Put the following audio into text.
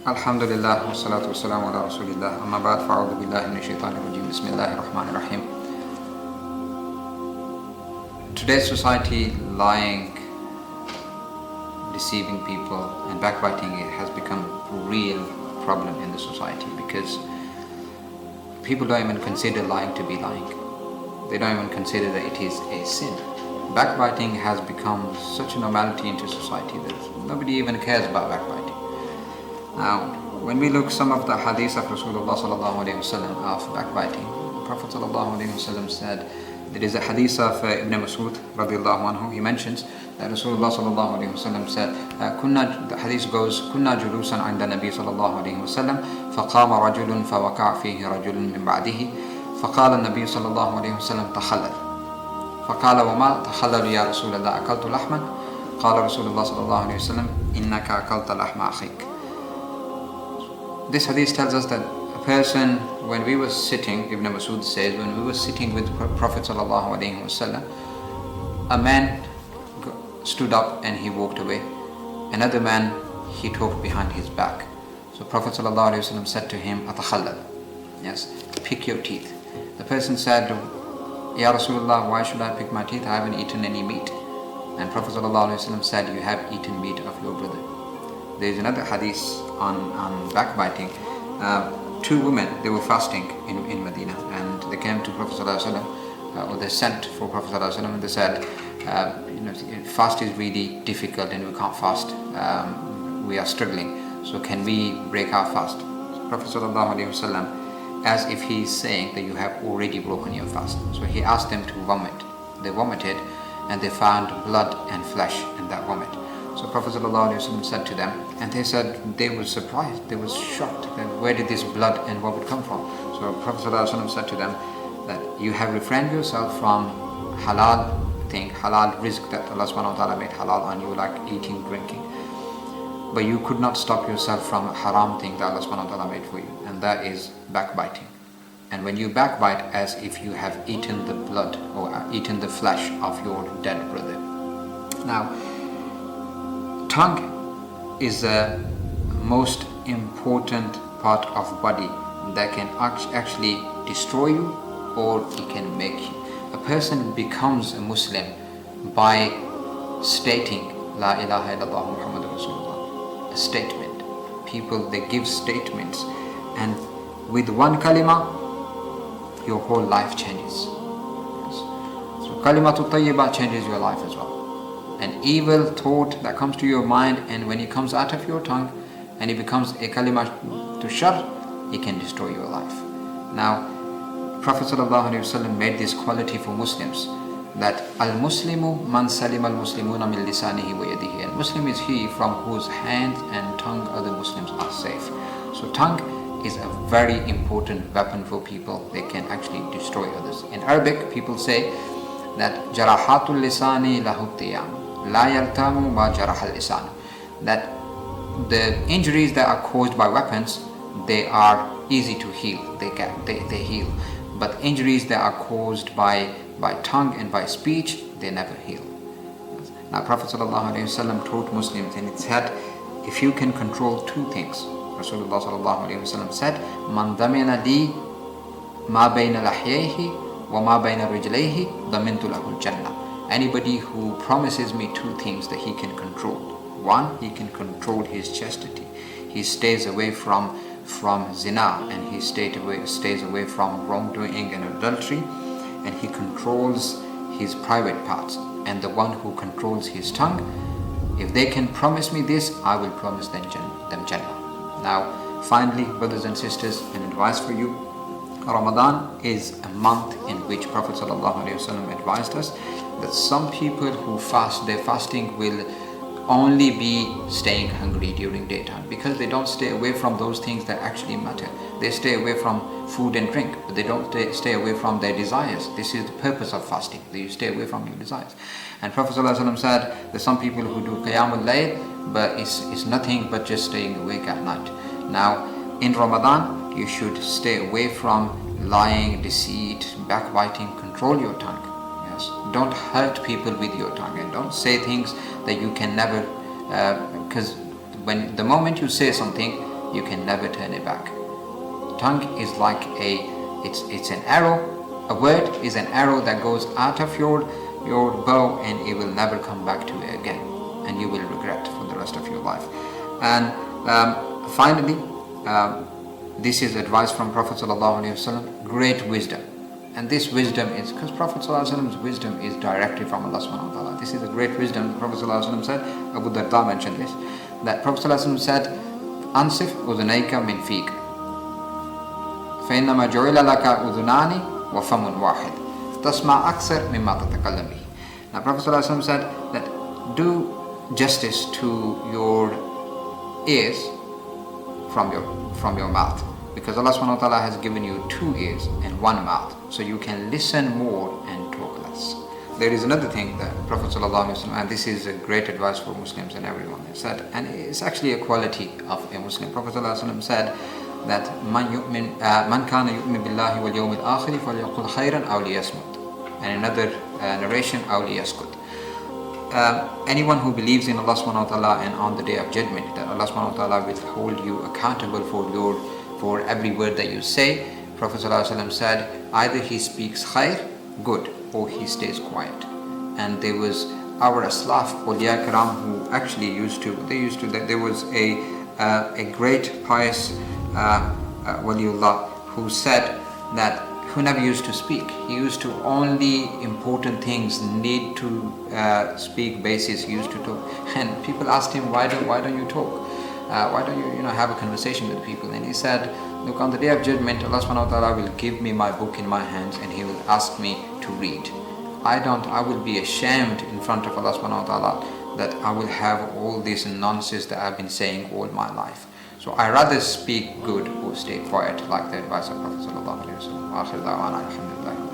Alhamdulillah, wassalatu wassalamu ala rasulillah, amma ba'd, fa'udhu billahi minash shaitanir rajim, bismillahir rahmanir rahim. Today's society, lying, deceiving people and backbiting has become a real problem in the society, because people don't even consider lying to be lying. They don't even consider that it is a sin. Backbiting has become such a normality into society that nobody even cares about backbiting. Now, when we look some of the hadith of Rasulullah sallallahu alaihi wasallam of backbiting, Prophet sallallahu alaihi wasallam said, there is a hadith of Ibn Mas'ud radiallahu anhu. He mentions that Rasulullah sallallahu alaihi wasallam said, the hadith goes, كنا جلوسا عند النبي صلى الله عليه وسلم فقام رجل فوقع فيه رجل من بعده فقال النبي صلى الله عليه وسلم تخلل فقال وما تخلل يا رسول الله أكلت لحما قال رسول الله صلى الله عليه وسلم إنك أكلت لحم أخيك. This hadith tells us that a person, when we were sitting, Ibn Mas'ud says, when we were sitting with Prophet sallallahu alaihi wasallam, a man stood up and he walked away. Another man, he talked behind his back. So Prophet sallallahu alaihi wasallam said to him, Atakhallal, yes, pick your teeth. The person said, Ya Rasulullah, why should I pick my teeth? I haven't eaten any meat. And Prophet sallallahu alaihi wasallam said, you have eaten meat of your brother. There is another hadith on backbiting. Two women, they were fasting in Medina, and they came to Prophet sallallahu alaihi wasallam, or they sent for Prophet sallallahu alaihi wasallam, and they said, fast is really difficult and we can't fast. We are struggling. So can we break our fast? So Prophet sallallahu alaihi wasallam, as if he is saying that you have already broken your fast. So he asked them to vomit. They vomited, and they found blood and flesh in that vomit. So Prophet ﷺ said to them, and they said they were surprised, they were shocked that where did this blood and vomit come from? So Prophet ﷺ said to them that you have refrained yourself from halal thing, halal rizq that Allah subhanahu wa ta'ala made halal on you, like eating, drinking. But you could not stop yourself from haram thing that Allah subhanahu wa ta'ala made for you, and that is backbiting. And when you backbite, as if you have eaten the blood or eaten the flesh of your dead brother. Now, tongue is the most important part of body that can actually destroy you or it can make you. A person becomes a Muslim by stating La ilaha illallah Muhammadur Rasulullah, a statement. People, they give statements, and with one kalima your whole life changes. So kalimatul tayyibah changes your life as well. An evil thought that comes to your mind, and when it comes out of your tongue and it becomes a kalima to shar, it can destroy your life. Now, Prophet ﷺ made this quality for Muslims, that al-Muslimu man salim al-Muslimuna min lisanihi wa yadihi. And Muslim is he from whose hands and tongue other Muslims are safe. So tongue is a very important weapon for people. They can actually destroy others. In Arabic, people say that jarahatul lisani lahu tiyam. La yartamu ma jarahal lisan. That the injuries that are caused by weapons, they are easy to heal. They heal. But injuries that are caused by tongue and by speech, they never heal. Now Prophet ﷺ taught Muslims, and it said, if you can control two things, Rasulullah ﷺ said, Man damina li ma bayna lahyayhi wa ma bayna rijlayhi damintu lahu al-jannah. Anybody who promises me two things that he can control. One, he can control his chastity. He stays away from zina, and he stays away from wrongdoing and adultery, and he controls his private parts. And the one who controls his tongue, if they can promise me this, I will promise them Jannah. Now, finally, brothers and sisters, an advice for you. Ramadan is a month in which Prophet ﷺ advised us that some people who fast, their fasting will only be staying hungry during daytime, because they don't stay away from those things that actually matter. They stay away from food and drink, but they don't stay away from their desires. This is the purpose of fasting, that you stay away from your desires. And Prophet ﷺ said that some people who do qiyamul layl, but it's nothing but just staying awake at night. Now, in Ramadan, you should stay away from lying, deceit, backbiting. Control your tongue. Yes, don't hurt people with your tongue, and don't say things that you can never, because when the moment you say something, you can never turn it back. Tongue is like it's an arrow. A word is an arrow that goes out of your bow, and it will never come back to it again, and you will regret for the rest of your life. And finally, this is advice from Prophet ﷺ, great wisdom. And this wisdom is, because Prophet ﷺ's wisdom is directly from Allah subhanahu wa ta'ala. This is a great wisdom. Prophet ﷺ said, Abu Darda mentioned this, that Prophet ﷺ said, Ansif udhunayka min feek, فإنما جعل لك أذنان وفم واحد تسمع أكثر مما تتكلم به. Now Prophet ﷺ said that do justice to your ears from your mouth, because Allah subhanahu wa ta'ala has given you 2 ears and 1 mouth, so you can listen more and talk less. There is another thing that Prophet ﷺ, and this is a great advice for Muslims and everyone, said, and it's actually a quality of a Muslim. Prophet ﷺ said that man kana yu'min billahi wal yawmil akhir falyaqul khayran aw liyasmut. And another narration, aw liyaskut. Anyone who believes in Allah subhanahu wa ta'ala and on the day of judgment, that Allah subhanahu wa ta'ala will hold you accountable for every word that you say, Prophet ﷺ said, either he speaks khair, good, or he stays quiet. And there was our Aslaf, Awliya Kiram, who actually there was a great pious Waliullah who said that who never used to speak. He used to only important things need to speak basis. He used to talk, and people asked him, why don't you talk? Why don't you have a conversation with people? And he said, look, on the day of judgment, Allah subhanahu wa ta'ala will give me my book in my hands, and He will ask me to read. I will be ashamed in front of Allah subhanahu wa ta'ala that I will have all this nonsense that I've been saying all my life. So I rather speak good or stay quiet, like the advice of Prophet sallallahu alaihi wasallam.